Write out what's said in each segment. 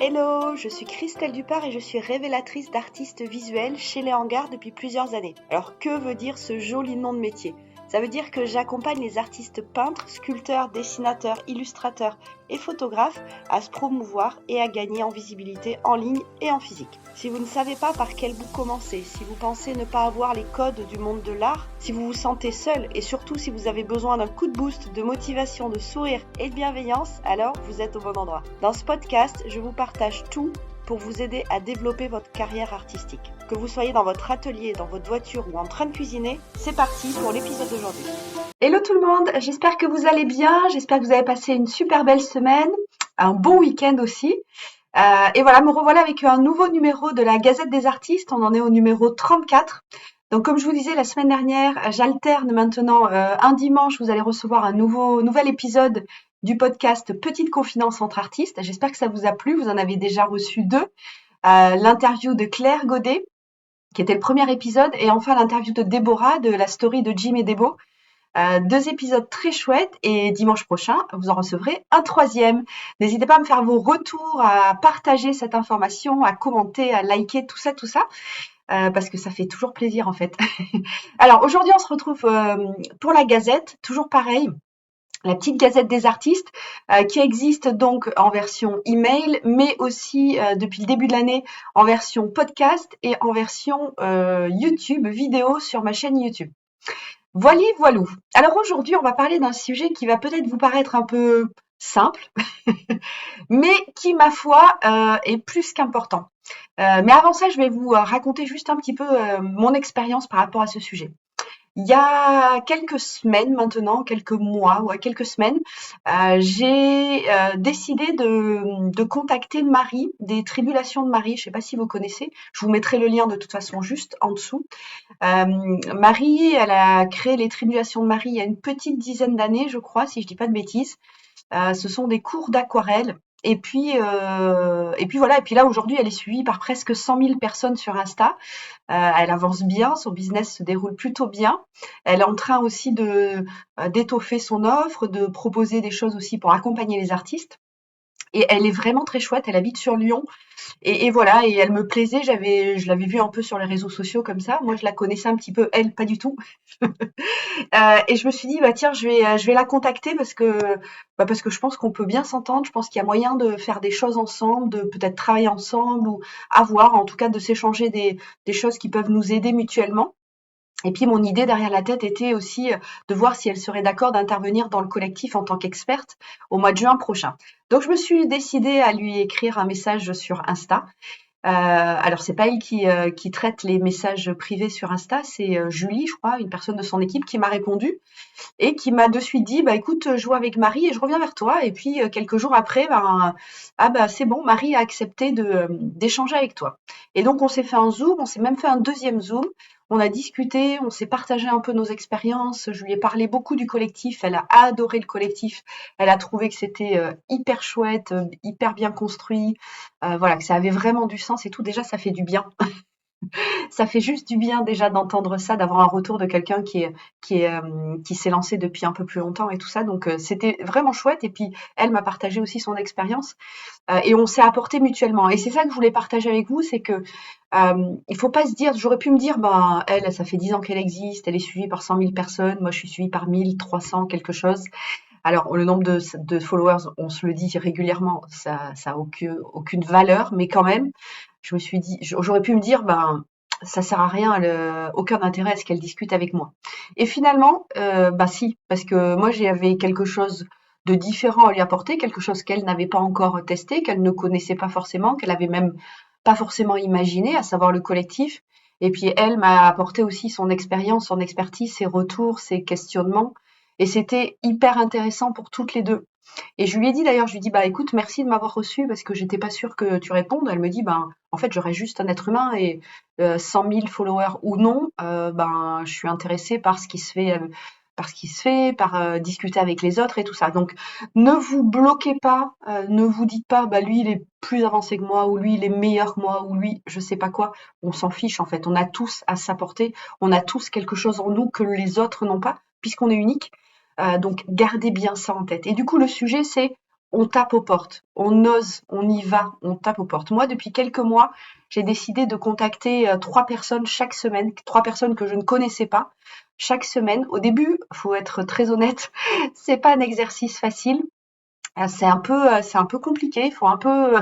Hello, je suis Christelle Dupart et je suis révélatrice d'artistes visuels chez Les Hangars depuis plusieurs années. Alors que veut dire ce joli nom de métier? Ça veut dire que j'accompagne les artistes peintres, sculpteurs, dessinateurs, illustrateurs et photographes à se promouvoir et à gagner en visibilité en ligne et en physique. Si vous ne savez pas par quel bout commencer, si vous pensez ne pas avoir les codes du monde de l'art, si vous vous sentez seul et surtout si vous avez besoin d'un coup de boost, de motivation, de sourire et de bienveillance, alors vous êtes au bon endroit. Dans ce podcast, je vous partage tout pour vous aider à développer votre carrière artistique. Que vous soyez dans votre atelier, dans votre voiture ou en train de cuisiner, c'est parti pour l'épisode d'aujourd'hui. Hello tout le monde, j'espère que vous allez bien, j'espère que vous avez passé une super belle semaine, un bon week-end aussi. Et voilà, me revoilà avec un nouveau numéro de la Gazette des artistes, on en est au numéro 34. Donc comme je vous disais la semaine dernière, j'alterne maintenant un dimanche, vous allez recevoir un nouvel épisode du podcast Petite confidence entre artistes. J'espère que ça vous a plu, vous en avez déjà reçu 2. L'interview de Claire Godet, qui était le premier épisode, et enfin l'interview de Déborah de la story de Jim et Debo. 2 épisodes très chouettes et dimanche prochain, vous en recevrez un 3e. N'hésitez pas à me faire vos retours, à partager cette information, à commenter, à liker, tout ça, parce que ça fait toujours plaisir en fait. Alors aujourd'hui, on se retrouve pour la Gazette, toujours pareil. La petite Gazette des artistes qui existe donc en version email, mais aussi depuis le début de l'année en version podcast et en version YouTube, vidéo sur ma chaîne YouTube. Voilou. Alors aujourd'hui, on va parler d'un sujet qui va peut-être vous paraître un peu simple, mais qui, ma foi, est plus qu'important. Mais avant ça, je vais vous raconter juste un petit peu mon expérience par rapport à ce sujet. Il y a quelques semaines maintenant, quelques mois, quelques semaines, j'ai décidé de contacter Marie, des Tribulations de Marie. Je ne sais pas si vous connaissez. Je vous mettrai le lien de toute façon juste en dessous. Marie, elle a créé les Tribulations de Marie il y a une petite dizaine d'années, je crois, si je dis pas de bêtises. Ce sont des cours d'aquarelle. Et puis voilà. Et puis là aujourd'hui, elle est suivie par presque 100 000 personnes sur Insta. Elle avance bien, son business se déroule plutôt bien. Elle est en train aussi d'étoffer son offre, de proposer des choses aussi pour accompagner les artistes. Et elle est vraiment très chouette. Elle habite sur Lyon. Et voilà, et elle me plaisait. Je l'avais vue un peu sur les réseaux sociaux comme ça. Moi, je la connaissais un petit peu, elle, pas du tout. Et je me suis dit, bah tiens, je vais la contacter parce que je pense qu'on peut bien s'entendre. Je pense qu'il y a moyen de faire des choses ensemble, de peut-être travailler ensemble ou avoir, en tout cas, de s'échanger des choses qui peuvent nous aider mutuellement. Et puis mon idée derrière la tête était aussi de voir si elle serait d'accord d'intervenir dans le collectif en tant qu'experte au mois de juin prochain. Donc je me suis décidée à lui écrire un message sur Insta. Alors c'est pas elle qui traite les messages privés sur Insta, c'est Julie, je crois, une personne de son équipe qui m'a répondu et qui m'a de suite dit, bah écoute, je vois avec Marie et je reviens vers toi. Et puis quelques jours après, c'est bon, Marie a accepté d'échanger avec toi. Et donc on s'est fait un Zoom, on s'est même fait un 2e Zoom. On a discuté, on s'est partagé un peu nos expériences. Je lui ai parlé beaucoup du collectif. Elle a adoré le collectif. Elle a trouvé que c'était hyper chouette, hyper bien construit. Voilà, que ça avait vraiment du sens et tout. Déjà, ça fait du bien. Ça fait juste du bien déjà d'entendre ça, d'avoir un retour de quelqu'un qui s'est lancé depuis un peu plus longtemps et tout ça. Donc c'était vraiment chouette. Et puis elle m'a partagé aussi son expérience et on s'est apporté mutuellement. Et c'est ça que je voulais partager avec vous, c'est que il faut pas se dire, j'aurais pu me dire, elle, ça fait 10 ans qu'elle existe, elle est suivie par 100 000 personnes, moi je suis suivie par 1300 quelque chose. Alors, le nombre de followers, on se le dit régulièrement, ça a aucune valeur, mais quand même, je me suis dit, j'aurais pu me dire, ça sert à rien, aucun intérêt à ce qu'elle discute avec moi. Et finalement, si, parce que moi j'avais quelque chose de différent à lui apporter, quelque chose qu'elle n'avait pas encore testé, qu'elle ne connaissait pas forcément, qu'elle avait même pas forcément imaginé, à savoir le collectif. Et puis elle m'a apporté aussi son expérience, son expertise, ses retours, ses questionnements. Et c'était hyper intéressant pour toutes les deux. Et je lui ai dit d'ailleurs, je lui ai dit, écoute, merci de m'avoir reçu parce que j'étais pas sûre que tu répondes. Elle me dit, en fait, j'aurais juste un être humain et 100 000 followers ou non, je suis intéressée par ce qui se fait, par discuter avec les autres et tout ça. Donc, ne vous bloquez pas, ne vous dites pas, lui, il est plus avancé que moi, ou lui, il est meilleur que moi, ou lui, je sais pas quoi. On s'en fiche, en fait. On a tous à s'apporter. On a tous quelque chose en nous que les autres n'ont pas, puisqu'on est unique. Donc, gardez bien ça en tête. Et du coup, le sujet, c'est on tape aux portes, on ose, on y va, on tape aux portes. Moi, depuis quelques mois, j'ai décidé de contacter 3 personnes chaque semaine, 3 personnes que je ne connaissais pas chaque semaine. Au début, faut être très honnête, c'est pas un exercice facile. C'est un peu compliqué. Il faut un peu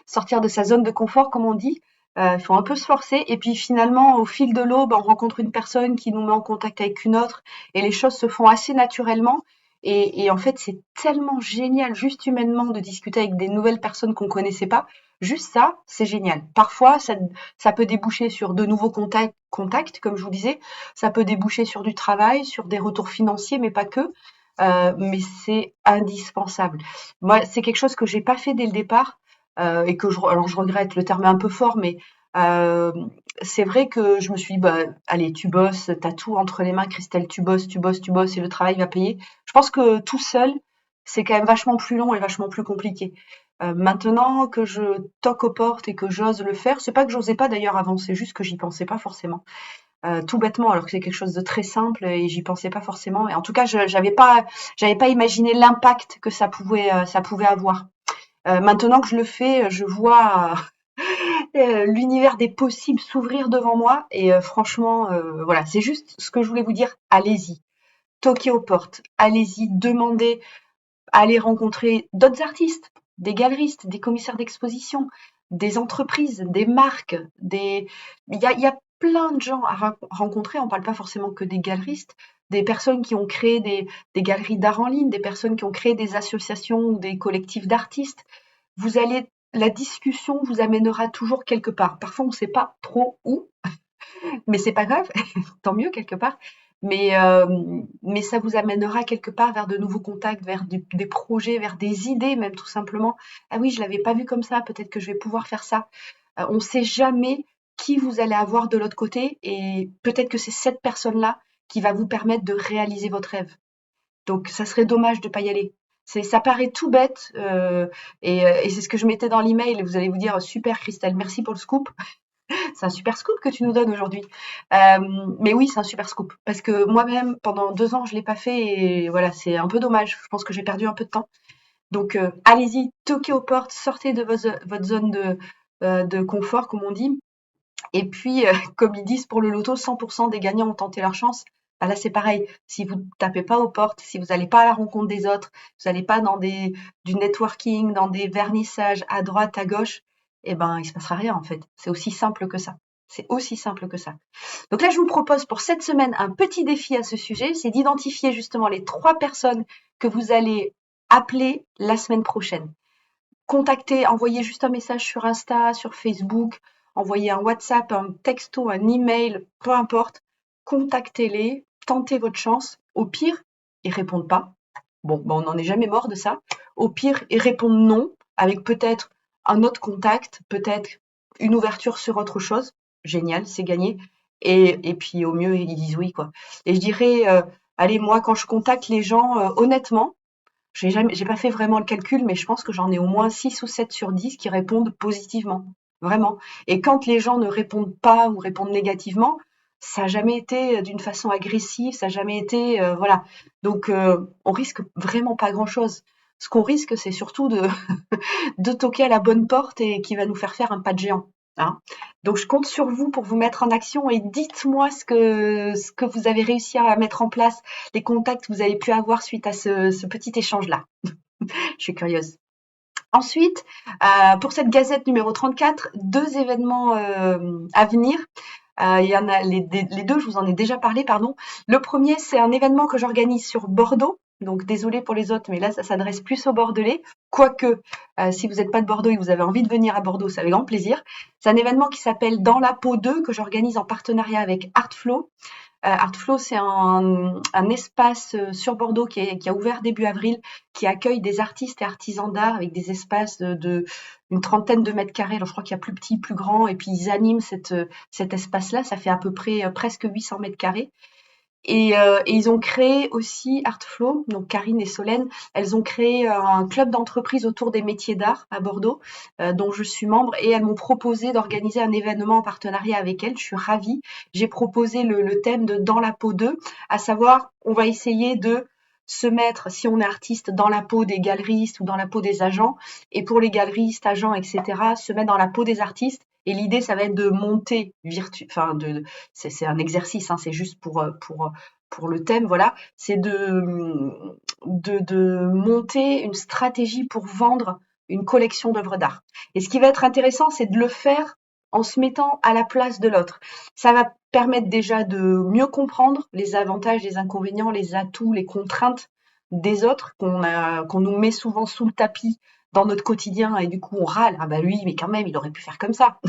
sortir de sa zone de confort, comme on dit. Il faut un peu se forcer. Et puis finalement, au fil de l'eau, on rencontre une personne qui nous met en contact avec une autre, et les choses se font assez naturellement. Et en fait, c'est tellement génial, juste humainement, de discuter avec des nouvelles personnes qu'on connaissait pas. Juste ça, c'est génial. Parfois, ça peut déboucher sur de nouveaux contacts, comme je vous disais. Ça peut déboucher sur du travail, sur des retours financiers, mais pas que. Mais c'est indispensable. Moi, c'est quelque chose que j'ai pas fait dès le départ, et que alors je regrette, le terme est un peu fort, mais euh, c'est vrai que je me suis dit, bah, allez, tu bosses, t'as tout entre les mains, Christelle, tu bosses, tu bosses, tu bosses, et le travail va payer. Je pense que tout seul, c'est quand même vachement plus long et vachement plus compliqué. Maintenant que je toque aux portes et que j'ose le faire, c'est pas que j'osais pas d'ailleurs avant, c'est juste que j'y pensais pas forcément. Tout bêtement, alors que c'est quelque chose de très simple et j'y pensais pas forcément. Et en tout cas, j'avais pas imaginé l'impact que ça pouvait avoir. Maintenant que je le fais, je vois l'univers des possibles s'ouvrir devant moi. Et franchement, voilà, c'est juste ce que je voulais vous dire. Allez-y, toquez aux portes, allez-y, demandez, allez rencontrer d'autres artistes, des galeristes, des commissaires d'exposition, des entreprises, des marques, il y a plein de gens à rencontrer. On parle pas forcément que des galeristes, des personnes qui ont créé des galeries d'art en ligne, des personnes qui ont créé des associations ou des collectifs d'artistes. La discussion vous amènera toujours quelque part. Parfois, on ne sait pas trop où, mais c'est pas grave, tant mieux quelque part. Mais ça vous amènera quelque part vers de nouveaux contacts, vers des projets, vers des idées même tout simplement. Ah oui, je l'avais pas vu comme ça, peut-être que je vais pouvoir faire ça. On ne sait jamais qui vous allez avoir de l'autre côté, et peut-être que c'est cette personne-là qui va vous permettre de réaliser votre rêve. Donc ça serait dommage de pas y aller. Ça paraît tout bête, et c'est ce que je mettais dans l'email. Vous allez vous dire super Christelle, merci pour le scoop. C'est un super scoop que tu nous donnes aujourd'hui. Mais oui, c'est un super scoop parce que moi-même, pendant 2 ans, je l'ai pas fait et voilà, c'est un peu dommage. Je pense que j'ai perdu un peu de temps. Donc, allez-y, toquez aux portes, sortez de votre zone de confort, comme on dit. Et puis, comme ils disent pour le loto, 100% des gagnants ont tenté leur chance. Bah là, c'est pareil. Si vous tapez pas aux portes, si vous n'allez pas à la rencontre des autres, vous n'allez pas dans du networking, dans des vernissages à droite, à gauche, eh ben, il se passera rien en fait. C'est aussi simple que ça. C'est aussi simple que ça. Donc là, je vous propose pour cette semaine un petit défi à ce sujet, c'est d'identifier justement les 3 personnes que vous allez appeler la semaine prochaine. Contactez, envoyez juste un message sur Insta, sur Facebook, envoyez un WhatsApp, un texto, un email, peu importe. Contactez-les, tentez votre chance. Au pire, ils répondent pas. Bon, on n'en est jamais mort de ça. Au pire, ils répondent non, avec peut-être un autre contact, peut-être une ouverture sur autre chose. Génial, c'est gagné. Et puis au mieux, ils disent oui, quoi. Et je dirais, allez, moi, quand je contacte les gens, honnêtement, j'ai pas fait vraiment le calcul, mais je pense que j'en ai au moins 6 ou 7 sur 10 qui répondent positivement. Vraiment. Et quand les gens ne répondent pas ou répondent négativement, ça n'a jamais été d'une façon agressive, ça n'a jamais été, voilà. Donc, on risque vraiment pas grand-chose. Ce qu'on risque, c'est surtout de toquer à la bonne porte et qui va nous faire un pas de géant. Hein. Donc, je compte sur vous pour vous mettre en action et dites-moi ce que vous avez réussi à mettre en place, les contacts que vous avez pu avoir suite à ce petit échange-là. Je suis curieuse. Ensuite, pour cette gazette numéro 34, 2 événements à venir. Il y en a les deux, je vous en ai déjà parlé, pardon. Le premier, c'est un événement que j'organise sur Bordeaux. Donc désolée pour les autres, mais là, ça s'adresse plus aux Bordelais. Quoique, si vous n'êtes pas de Bordeaux et que vous avez envie de venir à Bordeaux, c'est avec grand plaisir. C'est un événement qui s'appelle Dans la peau 2 que j'organise en partenariat avec Artflow. Artflow, c'est un espace sur Bordeaux qui a ouvert début avril, qui accueille des artistes et artisans d'art avec des espaces une trentaine de mètres carrés. Alors, je crois qu'il y a plus petit, plus grand, et puis ils animent cet espace-là. Ça fait à peu près presque 800 mètres carrés. Et ils ont créé aussi Artflow, donc Karine et Solène, elles ont créé un club d'entreprise autour des métiers d'art à Bordeaux, dont je suis membre, et elles m'ont proposé d'organiser un événement en partenariat avec elles. Je suis ravie. J'ai proposé le thème de Dans la peau 2, à savoir, on va essayer de se mettre, si on est artiste, dans la peau des galeristes ou dans la peau des agents, et pour les galeristes, agents, etc., se mettre dans la peau des artistes. Et l'idée, ça va être de monter c'est un exercice, hein, c'est juste pour le thème, voilà, c'est de monter une stratégie pour vendre une collection d'œuvres d'art. Et ce qui va être intéressant, c'est de le faire en se mettant à la place de l'autre. Ça va permettre déjà de mieux comprendre les avantages, les inconvénients, les atouts, les contraintes des autres qu'on nous met souvent sous le tapis dans notre quotidien et du coup on râle. Ah bah lui, mais quand même, il aurait pu faire comme ça.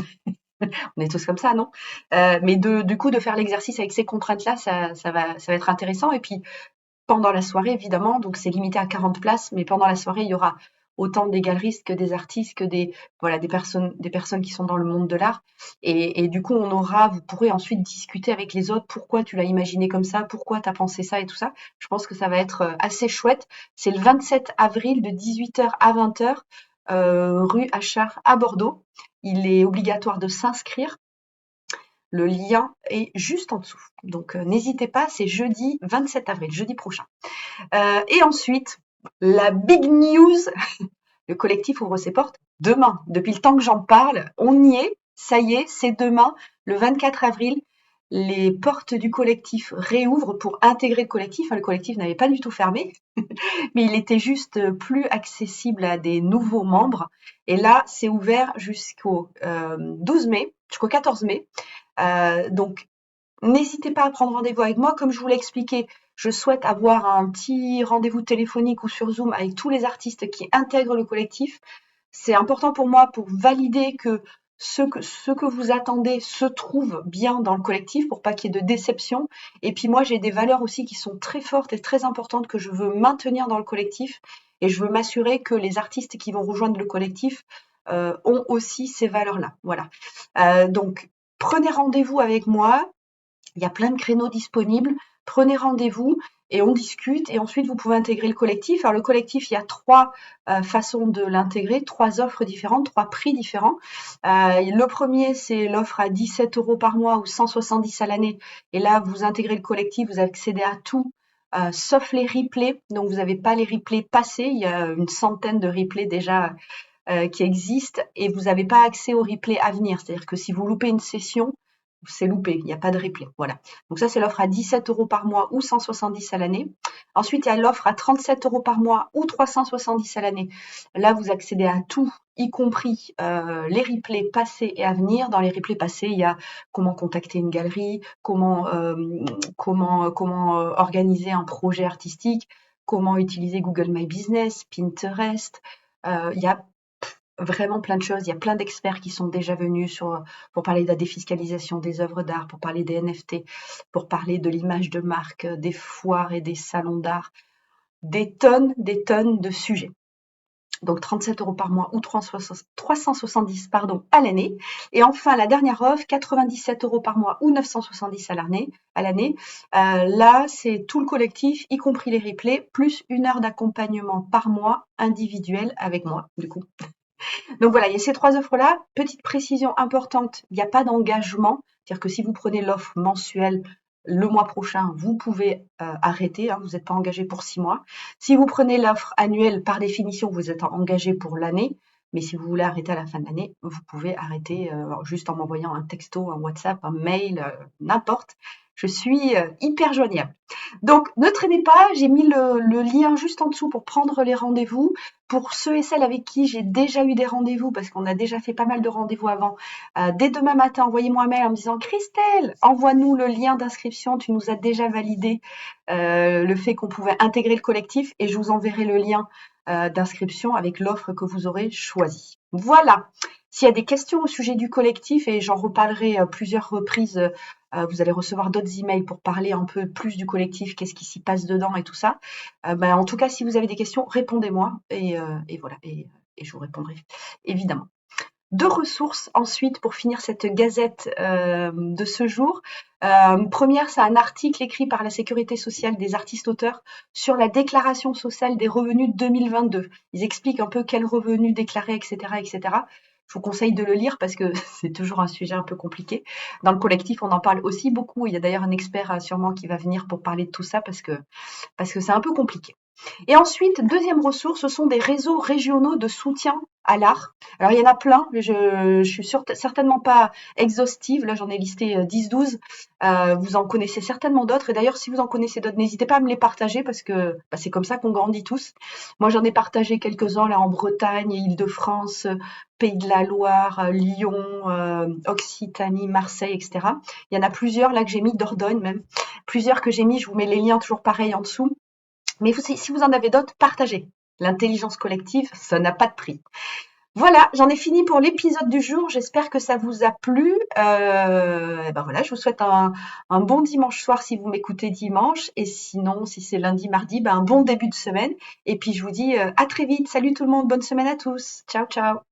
On est tous comme ça, non? Mais du coup, de faire l'exercice avec ces contraintes-là, ça va être intéressant. Et puis, pendant la soirée, évidemment, donc c'est limité à 40 places, mais pendant la soirée, il y aura autant des galeristes que des artistes, que des personnes qui sont dans le monde de l'art. Et du coup, vous pourrez ensuite discuter avec les autres. Pourquoi tu l'as imaginé comme ça? Pourquoi tu as pensé ça et tout ça? Je pense que ça va être assez chouette. C'est le 27 avril de 18h à 20h, rue Achard à Bordeaux. Il est obligatoire de s'inscrire. Le lien est juste en dessous. Donc, n'hésitez pas, c'est jeudi 27 avril, jeudi prochain. Et ensuite, la big news, le collectif ouvre ses portes demain. Depuis le temps que j'en parle, on y est. Ça y est, c'est demain, le 24 avril. Les portes du collectif réouvrent pour intégrer le collectif. Le collectif n'avait pas du tout fermé, mais il était juste plus accessible à des nouveaux membres. Et là, c'est ouvert jusqu'au 12 mai, jusqu'au 14 mai. Donc, n'hésitez pas à prendre rendez-vous avec moi. Comme je vous l'ai expliqué, je souhaite avoir un petit rendez-vous téléphonique ou sur Zoom avec tous les artistes qui intègrent le collectif. C'est important pour moi pour valider que ce que vous attendez se trouve bien dans le collectif pour pas qu'il y ait de déception. Et puis moi, j'ai des valeurs aussi qui sont très fortes et très importantes que je veux maintenir dans le collectif. Et je veux m'assurer que les artistes qui vont rejoindre le collectif ont aussi ces valeurs-là. Voilà. Donc, prenez rendez-vous avec moi. Il y a plein de créneaux disponibles. Prenez rendez-vous et on discute. Et ensuite, vous pouvez intégrer le collectif. Alors, le collectif, il y a trois façons de l'intégrer, trois offres différentes, trois prix différents. Le premier, c'est l'offre à 17 € par mois ou 170 à l'année. Et là, vous intégrez le collectif, vous accédez à tout. Sauf les replays, donc vous n'avez pas les replays passés, il y a une centaine de replays déjà qui existent et vous n'avez pas accès aux replays à venir, c'est-à-dire que si vous loupez une session, c'est loupé, il n'y a pas de replay. Voilà. Donc ça, c'est l'offre à 17 € par mois ou 170 à l'année. Ensuite, il y a l'offre à 37 € par mois ou 370 à l'année. Là, vous accédez à tout, y compris les replays passés et à venir. Dans les replays passés, il y a comment contacter une galerie, comment organiser un projet artistique, comment utiliser Google My Business, Pinterest. Il y a vraiment plein de choses. Il y a plein d'experts qui sont déjà venus pour parler de la défiscalisation des œuvres d'art, pour parler des NFT, pour parler de l'image de marque, des foires et des salons d'art. Des tonnes de sujets. Donc 37 € par mois ou 370 à l'année. Et enfin, la dernière offre, 97 € par mois ou 970 à l'année. Là, c'est tout le collectif, y compris les replays, plus 1 heure d'accompagnement par mois individuel avec moi, du coup. Donc voilà, il y a ces trois offres-là. Petite précision importante, il n'y a pas d'engagement. C'est-à-dire que si vous prenez l'offre mensuelle le mois prochain, vous pouvez arrêter. Vous n'êtes pas engagé pour 6 mois. Si vous prenez l'offre annuelle, par définition, vous êtes engagé pour l'année. Mais si vous voulez arrêter à la fin de l'année, vous pouvez arrêter juste en m'envoyant un texto, un WhatsApp, un mail, n'importe. Je suis hyper joignable. Donc, ne traînez pas, j'ai mis le lien juste en dessous pour prendre les rendez-vous. Pour ceux et celles avec qui j'ai déjà eu des rendez-vous, parce qu'on a déjà fait pas mal de rendez-vous avant, dès demain matin, envoyez-moi un mail en me disant « Christelle, envoie-nous le lien d'inscription, tu nous as déjà validé le fait qu'on pouvait intégrer le collectif et je vous enverrai le lien d'inscription avec l'offre que vous aurez choisie. » Voilà. S'il y a des questions au sujet du collectif, et j'en reparlerai plusieurs reprises, vous allez recevoir d'autres emails pour parler un peu plus du collectif, qu'est-ce qui s'y passe dedans et tout ça. En tout cas, si vous avez des questions, répondez-moi et voilà, et je vous répondrai évidemment. Deux ressources ensuite pour finir cette gazette de ce jour. Première, c'est un article écrit par la Sécurité sociale des artistes-auteurs sur la déclaration sociale des revenus 2022. Ils expliquent un peu quels revenus déclarer, etc., etc. Je vous conseille de le lire parce que c'est toujours un sujet un peu compliqué. Dans le collectif, on en parle aussi beaucoup. Il y a d'ailleurs un expert sûrement qui va venir pour parler de tout ça parce que c'est un peu compliqué. Et ensuite, deuxième ressource, ce sont des réseaux régionaux de soutien à l'art. Alors, il y en a plein, je suis certainement pas exhaustive. Là, j'en ai listé 10-12. Vous en connaissez certainement d'autres. Et d'ailleurs, si vous en connaissez d'autres, n'hésitez pas à me les partager parce que c'est comme ça qu'on grandit tous. Moi, j'en ai partagé quelques-uns là en Bretagne, Île-de-France, Pays de la Loire, Lyon, Occitanie, Marseille, etc. Il y en a plusieurs là que j'ai mis, Dordogne même. Plusieurs que j'ai mis, je vous mets les liens toujours pareil en dessous. Mais si vous en avez d'autres, partagez. L'intelligence collective, ça n'a pas de prix. Voilà, j'en ai fini pour l'épisode du jour. J'espère que ça vous a plu. Ben voilà, je vous souhaite un bon dimanche soir si vous m'écoutez dimanche. Et sinon, si c'est lundi, mardi, ben un bon début de semaine. Et puis je vous dis à très vite. Salut tout le monde, bonne semaine à tous. Ciao, ciao.